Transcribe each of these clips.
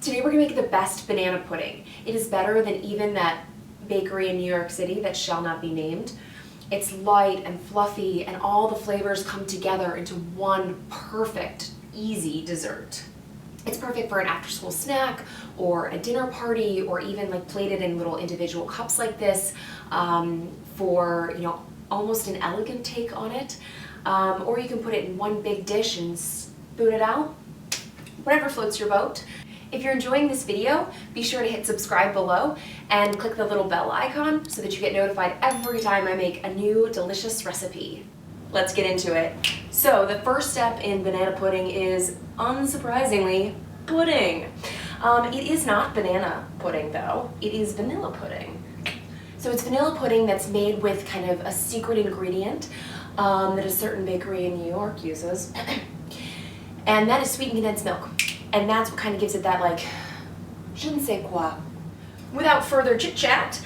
Today we're gonna make the best banana pudding. It is better than even that bakery in New York City that shall not be named. It's light and fluffy and all the flavors come together into one perfect, easy dessert. It's perfect for an after-school snack or a dinner party, or even like plated in little individual cups like this for, almost an elegant take on it. Or you can put it in one big dish and spoon it out. Whatever floats your boat. If you're enjoying this video, be sure to hit subscribe below and click the little bell icon so that you get notified every time I make a new delicious recipe. Let's get into it. So the first step in banana pudding is, unsurprisingly, pudding. It is not banana pudding though, it is vanilla pudding. So it's vanilla pudding that's made with kind of a secret ingredient that a certain bakery in New York uses. And that is sweetened condensed milk. And that's what kind of gives it that, like, je ne sais quoi. Without further chit chat,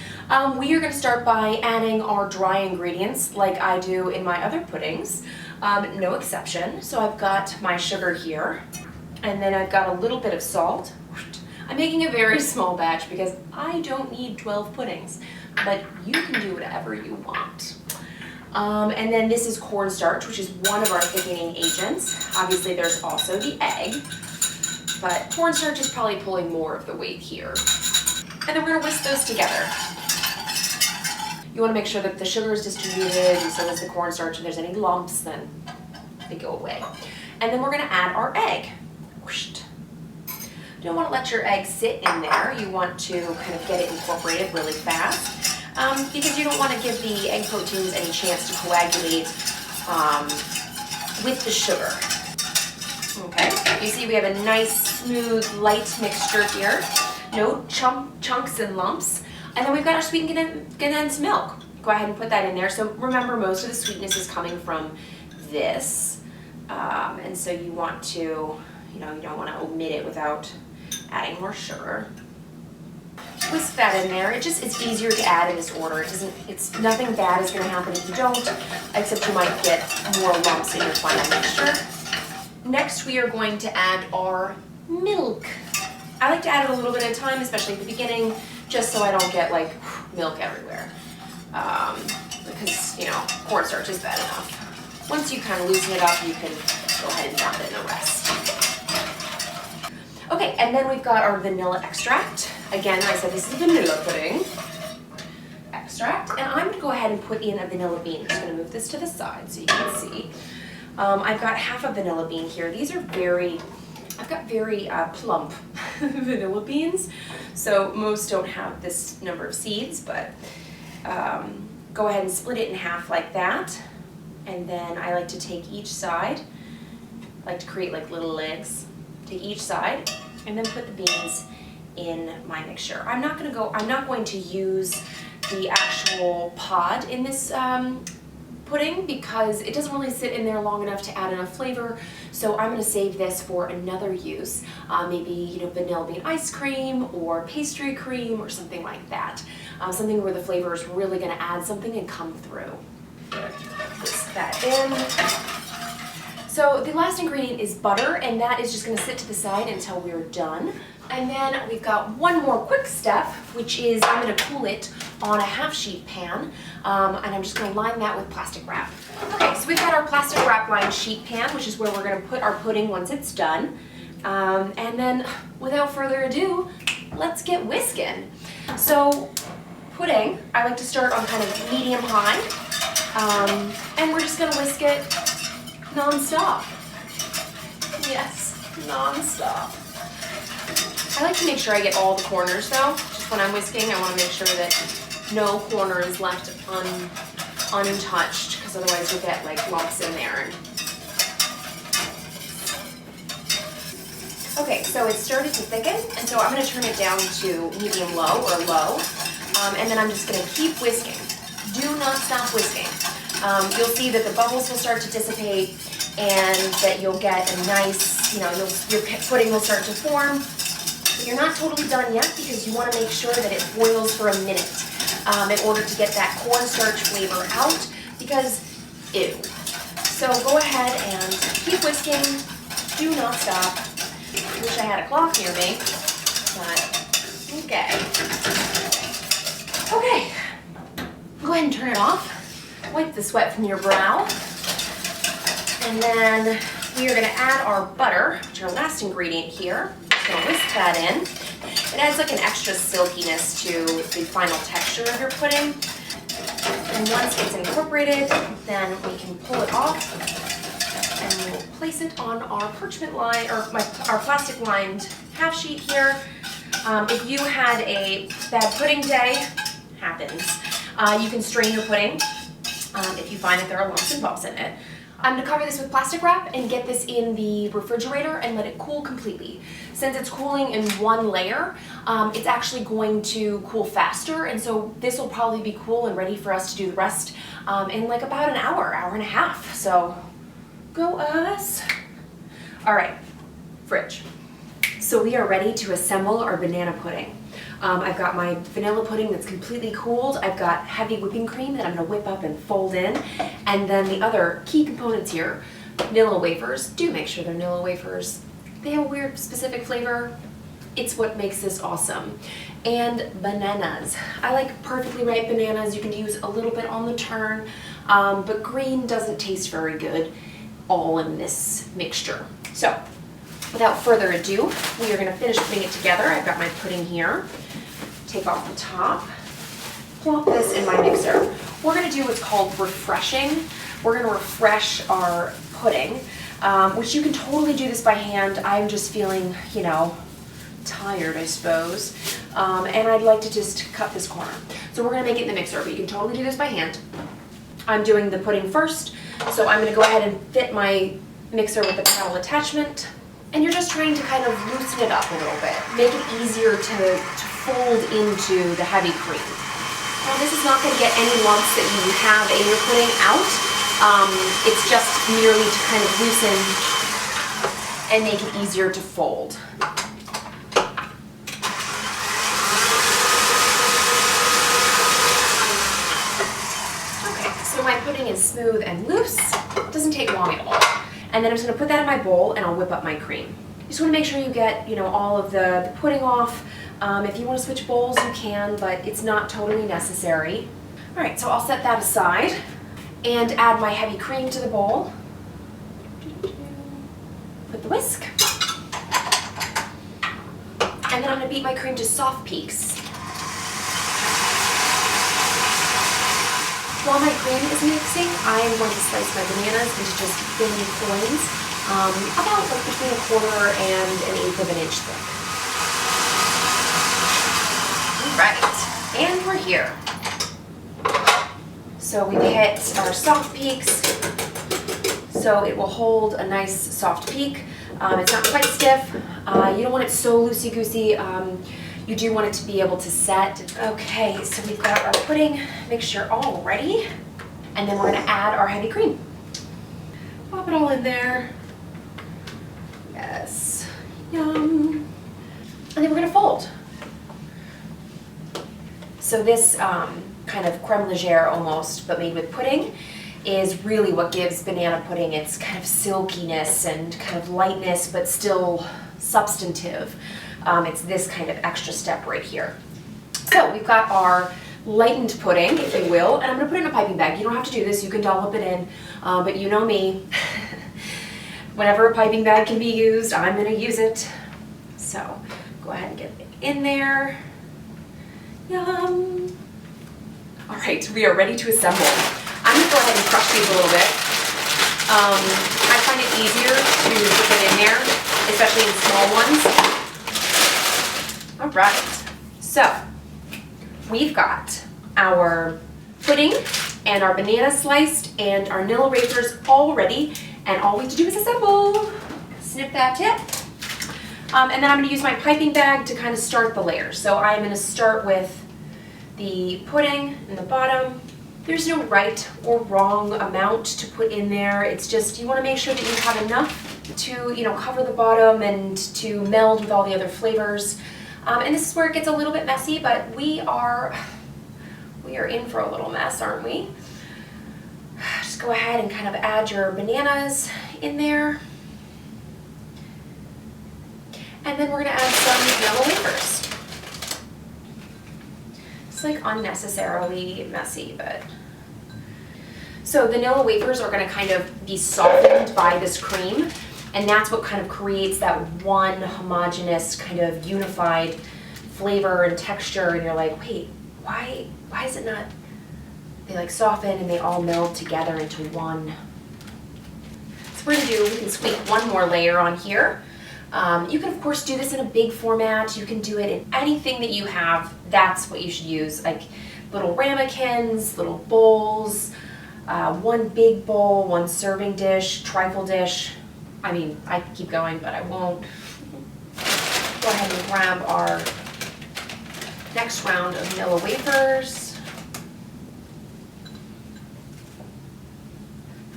we are going to start by adding our dry ingredients like I do in my other puddings. No exception. So I've got my sugar here, and then I've got a little bit of salt. I'm making a very small batch because I don't need 12 puddings, but you can do whatever you want. And then this is cornstarch, which is one of our thickening agents. Obviously there's also the egg, but cornstarch is probably pulling more of the weight here. And then we're gonna whisk those together. You wanna make sure that the sugar is distributed, and so is the cornstarch. If there's any lumps, then they go away. And then we're gonna add our egg. You don't wanna let your egg sit in there. You want to kind of get it incorporated really fast, because you don't wanna give the egg proteins any chance to coagulate with the sugar. Okay, you see we have a nice, smooth, light mixture here. No chunks and lumps. And then we've got our sweetened condensed milk. Go ahead and put that in there. So remember, most of the sweetness is coming from this. And so you want to, you don't want to omit it without adding more sugar. Whisk that in there. It's easier to add in this order. Nothing bad is going to happen if you don't, except you might get more lumps in your final mixture. Next, we are going to add our milk. I like to add it a little bit at a time, especially at the beginning, just so I don't get like milk everywhere. Because, cornstarch is bad enough. Once you kind of loosen it up, you can go ahead and dump in the rest. Okay, and then we've got our vanilla extract. Again, I said this is vanilla pudding extract. And I'm gonna go ahead and put in a vanilla bean. I'm just gonna move this to the side so you can see. I've got half a vanilla bean here. These are I've got very plump vanilla beans, so most don't have this number of seeds, but go ahead and split it in half like that. And then I like to take each side, I like to create like little legs, take each side, and then put the beans in my mixture. I'm not going to use the actual pod in this pudding because it doesn't really sit in there long enough to add enough flavor. So I'm going to save this for another use, maybe vanilla bean ice cream or pastry cream or something like that. Something where the flavor is really going to add something and come through. Whisk that in. So the last ingredient is butter, and that is just going to sit to the side until we're done. And then we've got one more quick step, which is I'm going to cool it on a half-sheet pan, and I'm just going to line that with plastic wrap. Okay, so we've got our plastic wrap lined sheet pan, which is where we're going to put our pudding once it's done. And then, without further ado, let's get whisking. So, pudding, I like to start on kind of medium-high, and we're just going to whisk it non-stop. Yes, non-stop. I like to make sure I get all the corners though. Just when I'm whisking, I want to make sure that no corner is left untouched, because otherwise you'll get like lumps in there. Okay, so it started to thicken, and so I'm going to turn it down to medium-low or low, and then I'm just going to keep whisking. Do not stop whisking. You'll see that the bubbles will start to dissipate, and that you'll get a nice, your pudding will start to form. But you're not totally done yet because you want to make sure that it boils for a minute in order to get that cornstarch flavor out, because ew. So go ahead and keep whisking. Do not stop. I wish I had a cloth near me. Okay. Okay. Go ahead and turn it off. Wipe the sweat from your brow. And then we are going to add our butter, which is our last ingredient here. Just going to whisk that in. It adds like an extra silkiness to the final texture of your pudding. And once it's incorporated, then we can pull it off and we'll place it on our parchment line, or our plastic lined half sheet here. If you had a bad pudding day, happens. You can strain your pudding if you find that there are lumps and bumps in it. I'm going to cover this with plastic wrap and get this in the refrigerator and let it cool completely. Since it's cooling in one layer, it's actually going to cool faster, and so this will probably be cool and ready for us to do the rest in like about an hour, hour and a half. So go us. All right, fridge. So we are ready to assemble our banana pudding. I've got my vanilla pudding that's completely cooled. I've got heavy whipping cream that I'm going to whip up and fold in. And then the other key components here, vanilla wafers. Do make sure they're vanilla wafers. They have a weird specific flavor. It's what makes this awesome. And bananas. I like perfectly ripe bananas. You can use a little bit on the turn, but green doesn't taste very good all in this mixture. So without further ado, we are going to finish putting it together. I've got my pudding here. Take off the top, plump this in my mixer. We're going to do what's called refreshing. We're going to refresh our pudding, which you can totally do this by hand. I'm just feeling, you know, tired, I suppose, and I'd like to just cut this corner. So we're going to make it in the mixer, but you can totally do this by hand. I'm doing the pudding first, so I'm going to go ahead and fit my mixer with the paddle attachment. And you're just trying to kind of loosen it up a little bit. Make it easier to fold into the heavy cream. Now this is not going to get any lumps that you have in your pudding out. It's just merely to kind of loosen and make it easier to fold. Okay, so my pudding is smooth and loose. It doesn't take long at all. And then I'm just going to put that in my bowl and I'll whip up my cream. You just want to make sure you get, you know, all of the pudding off. If you want to switch bowls, you can, but it's not totally necessary. All right, so I'll set that aside and add my heavy cream to the bowl. Put the whisk. And then I'm going to beat my cream to soft peaks. While my cream is mixing, I am going to slice my bananas into just thin coins, about like between 1/4 and 1/8 of an inch thick. All right, and we're here. So we've hit our soft peaks, so it will hold a nice soft peak. It's not quite stiff. You don't want it so loosey-goosey. You do want it to be able to set. Okay, so we've got our pudding mixture all ready. And then we're gonna add our heavy cream. Pop it all in there. Yes, yum. And then we're gonna fold. So this kind of creme légère almost, but made with pudding, is really what gives banana pudding its kind of silkiness and kind of lightness, but still substantive. It's this kind of extra step right here. So we've got our lightened pudding, if you will, and I'm going to put it in a piping bag. You don't have to do this, you can dollop it in, but you know me. Whenever a piping bag can be used, I'm going to use it. So go ahead and get it in there. Yum. All right, we are ready to assemble. I'm going to go ahead and crush these a little bit. I find it easier to put them in there, especially in small ones. All right, so we've got our pudding and our banana sliced and our vanilla wafers all ready, and all we have to do is assemble. Snip that tip. And then I'm going to use my piping bag to kind of start the layers. So I'm going to start with the pudding in the bottom. There's no right or wrong amount to put in there. It's just you want to make sure that you have enough to, you know, cover the bottom and to meld with all the other flavors. And this is where it gets a little bit messy, but we are in for a little mess, aren't we? Just go ahead and kind of add your bananas in there. And then we're going to add some vanilla wafers. It's like unnecessarily messy, but. So vanilla wafers are gonna kind of be softened by this cream, and that's what kind of creates that one homogeneous kind of unified flavor and texture, and you're like, wait, why is it not, they like soften and they all meld together into one. So we're gonna we can squeak one more layer on here. You can of course do this in a big format, you can do it in anything that you have, that's what you should use, like little ramekins, little bowls, one big bowl, one serving dish, trifle dish. I mean, I could keep going, but I won't. Go ahead and grab our next round of vanilla wafers.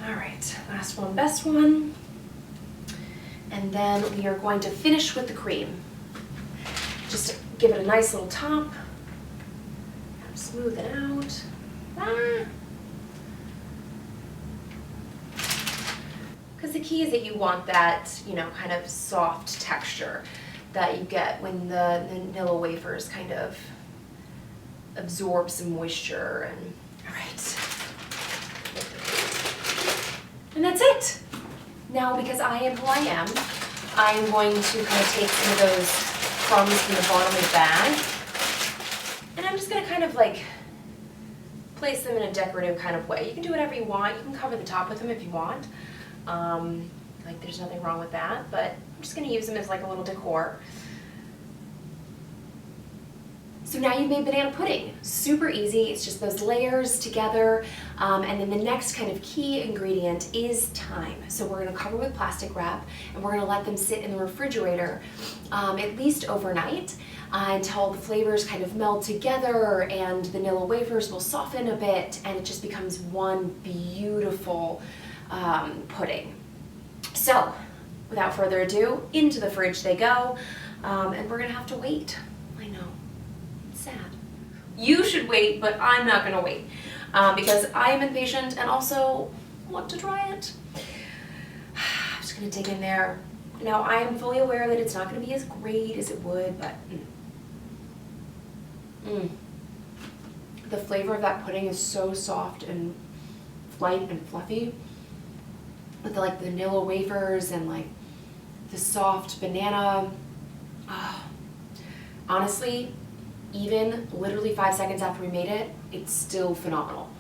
All right, last one, best one. And then we are going to finish with the cream. Just give it a nice little top. Smooth it out. Because the key is that you want that, you know, kind of soft texture that you get when the vanilla wafers kind of absorb some moisture. And all right. And that's it. Now, because I am who I am going to kind of take some of those crumbs from the bottom of the bag, and I'm just going to kind of like place them in a decorative kind of way. You can do whatever you want. You can cover the top with them if you want. Like there's nothing wrong with that, but I'm just going to use them as like a little decor. So now you've made banana pudding. Super easy, it's just those layers together. And then the next kind of key ingredient is thyme. So we're gonna cover with plastic wrap and we're gonna let them sit in the refrigerator at least overnight until the flavors kind of meld together and the vanilla wafers will soften a bit and it just becomes one beautiful pudding. So without further ado, into the fridge they go, and we're gonna have to wait. I know. Sad. You should wait, but I'm not gonna wait because I am impatient and also want to try it. I'm just gonna dig in there. Now I am fully aware that it's not gonna be as great as it would, but the flavor of that pudding is so soft and light and fluffy with the, like the vanilla wafers and like the soft banana. Honestly, even literally 5 seconds after we made it, it's still phenomenal.